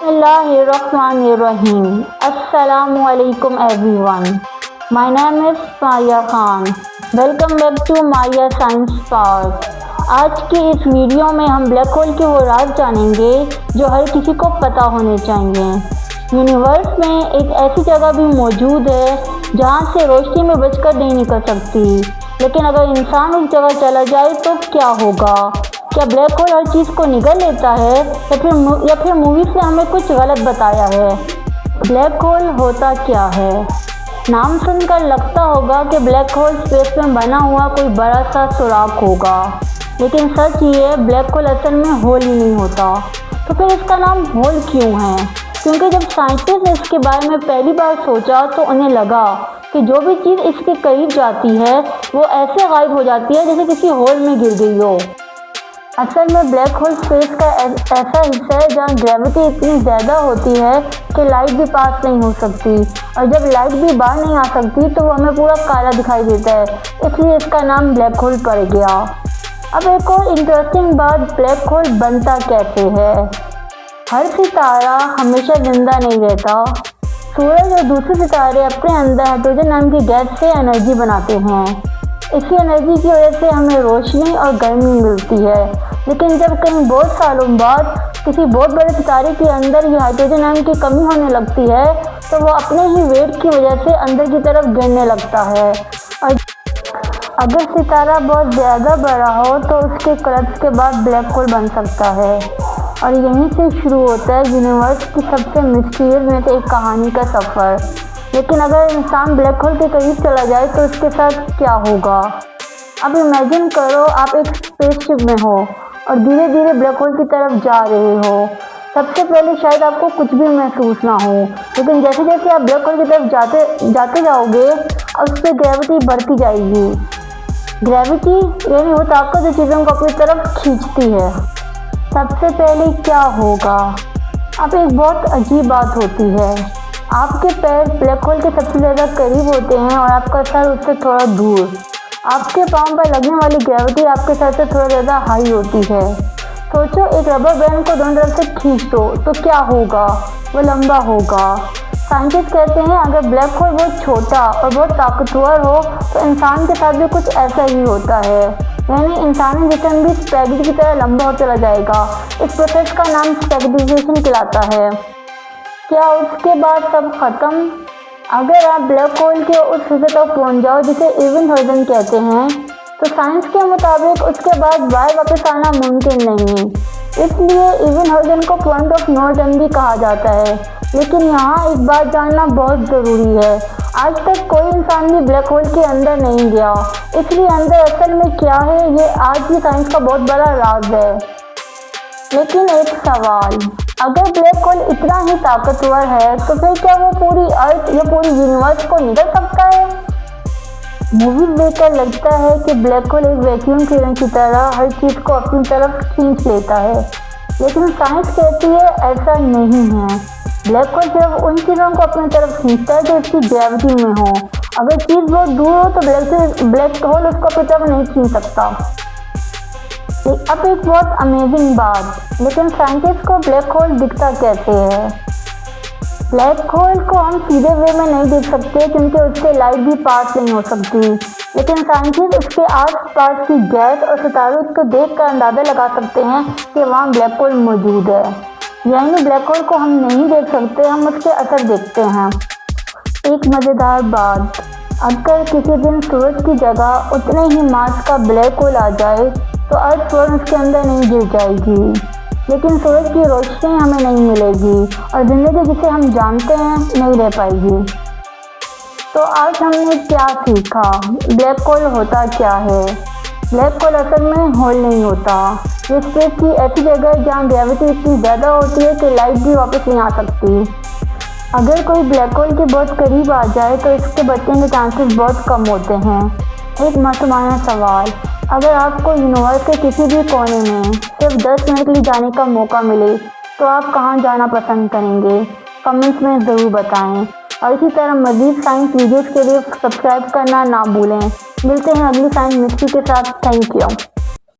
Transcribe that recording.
Bismillahirrahmanirrahim. Assalamu alaikum everyone. My name is Maya Khan. Welcome back to Maya Science Park. आज की इस video में हम black hole के वो राज जानेंगे जो हर किसी को पता होने चाहिए। यूनिवर्स में एक ऐसी जगह भी मौजूद है जहाँ से रोशनी में बचकर नहीं निकल सकती, लेकिन अगर इंसान उस जगह चला जाए तो क्या होगा? क्या ब्लैक होल हर चीज़ को निगल लेता है या फिर मूवी से हमें कुछ गलत बताया है? ब्लैक होल होता क्या है? नाम सुनकर लगता होगा कि ब्लैक होल स्पेस में बना हुआ कोई बड़ा सा सुराख होगा, लेकिन सच ये ब्लैक होल असल में होल ही नहीं होता। तो फिर इसका नाम होल क्यों है? क्योंकि जब साइंटिस्ट ने इसके बारे में पहली बार सोचा तो उन्हें लगा कि जो भी चीज़ इसके करीब जाती है वो ऐसे गायब हो जाती है जैसे किसी होल में गिर गई हो। असल में ब्लैक होल स्पेस का ऐसा हिस्सा है जहाँ ग्रेविटी इतनी ज़्यादा होती है कि लाइट भी पास नहीं हो सकती, और जब लाइट भी बाहर नहीं आ सकती तो वो हमें पूरा काला दिखाई देता है, इसलिए इसका नाम ब्लैक होल पड़ गया। अब एक और इंटरेस्टिंग बात, ब्लैक होल बनता कैसे है? हर सितारा हमेशा जिंदा नहीं रहता। सूरज और दूसरे सितारे अपने अंदर हाइड्रोजन नाम की गैस से एनर्जी बनाते हैं। इसी एनर्जी की वजह से हमें रोशनी और गर्मी मिलती है, लेकिन जब कहीं बहुत सालों बाद किसी बहुत बड़े सितारे के अंदर ये हाइड्रोजन नाम की कमी होने लगती है तो वो अपने ही वेट की वजह से अंदर की तरफ गिरने लगता है। और अगर सितारा बहुत ज़्यादा बड़ा हो तो उसके कोलैप्स के बाद ब्लैक होल बन सकता है, और यहीं से शुरू होता है यूनिवर्स की सबसे मिस्टीरियस में से एक कहानी का सफ़र। लेकिन अगर इंसान ब्लैक होल के करीब चला जाए तो उसके साथ क्या होगा? अब इमेजिन करो आप एक स्पेसशिप में हो और धीरे धीरे ब्लैक होल की तरफ जा रहे हो। सबसे पहले शायद आपको कुछ भी महसूस ना हो, लेकिन जैसे जैसे आप ब्लैक होल की तरफ जाते जाओगे उस पर ग्रेविटी बढ़ती जाएगी। ग्रेविटी यानी वो ताकत जो चीज़ों को अपनी तरफ खींचती है। सबसे पहले क्या होगा? अब एक बहुत अजीब बात होती है, आपके पैर ब्लैक होल के सबसे ज़्यादा करीब होते हैं और आपका सर उससे थोड़ा दूर। आपके पाँव पर लगने वाली ग्रेविटी आपके सर से थोड़ा ज़्यादा हाई होती है। सोचो एक रबर बैंड को दोनों तरफ से खींच दो तो क्या होगा? वो लंबा होगा। साइंटिस्ट कहते हैं अगर ब्लैक होल बहुत छोटा और बहुत ताकतवर हो तो इंसान के साथ भी कुछ ऐसा ही होता है, यानी इंसानी जिस्म भी स्पैगेटी की तरह लंबा हो चला जाएगा। इस प्रोसेस का नाम स्पैगेटिजेशन कहलाता है। क्या उसके बाद सब खत्म? अगर आप ब्लैक होल के उस हिस्से तक पहुंच जाओ जिसे इवेंट हॉरिज़न कहते हैं, तो साइंस के मुताबिक उसके बाद बाहर वापस आना मुमकिन नहीं, इसलिए इवेंट हॉरिज़न को पॉइंट ऑफ नो रिटर्न भी कहा जाता है। लेकिन यहाँ एक बात जानना बहुत ज़रूरी है, आज तक कोई इंसान भी ब्लैक होल के अंदर नहीं गया, इसलिए अंदर असल में क्या है ये आज की साइंस का बहुत बड़ा राज है। लेकिन एक सवाल, अगर ब्लैक होल इतना ही ताकतवर है तो फिर क्या वो पूरी अर्थ या पूरी यूनिवर्स को निगल सकता है? मूवी देखकर लगता है कि ब्लैक होल एक वैक्यूम क्लीनर की तरह हर चीज़ को अपनी तरफ खींच लेता है, लेकिन साइंस कहती है ऐसा नहीं है। ब्लैक होल सिर्फ उन चीज़ों को अपनी तरफ खींचता है जो इसकी ग्रेविटी में हो। अगर चीज़ बहुत दूर हो तो ब्लैक होल उसको अपनी तरफ नहीं खींच सकता। अब एक बहुत अमेजिंग बात, लेकिन साइंटिस्ट को ब्लैक होल दिखता कैसे है? ब्लैक होल को हम सीधे वे में नहीं देख सकते क्योंकि उससे लाइट भी पास नहीं हो सकती, लेकिन साइंटिस्ट उसके आस पास की गैस और सितारों को देख कर अंदाज़ा लगा सकते हैं कि वहाँ ब्लैक होल मौजूद है। यानी ब्लैक होल को हम नहीं देख सकते, हम उसके असर देखते हैं। एक मज़ेदार बात, अगर किसी दिन सूरज की जगह उतने ही मास का ब्लैक होल आ जाए तो अर्थ फौरन उसके अंदर नहीं गिर जाएगी, लेकिन सूरज की रोशनी हमें नहीं मिलेगी और ज़िंदगी जिसे हम जानते हैं नहीं रह पाएगी। तो आज हमने क्या सीखा? ब्लैक होल होता क्या है? ब्लैक होल असल में होल नहीं होता, ये स्पेस की ऐसी जगह है जहाँ ग्रेविटी इतनी ज़्यादा होती है कि लाइट भी वापस नहीं आ सकती। अगर कोई ब्लैक होल के बहुत करीब आ जाए तो इसके बचने के चांसेस बहुत कम होते हैं। एक मासूमाना सवाल, अगर आपको यूनिवर्स के किसी भी कोने में सिर्फ 10 मिनट के लिए जाने का मौका मिले तो आप कहाँ जाना पसंद करेंगे? कमेंट्स में ज़रूर बताएं, और इसी तरह मज़ीद साइंस वीडियोज़ के लिए सब्सक्राइब करना ना भूलें। मिलते हैं अगली साइंस मिस्ट्री के साथ। Thank you.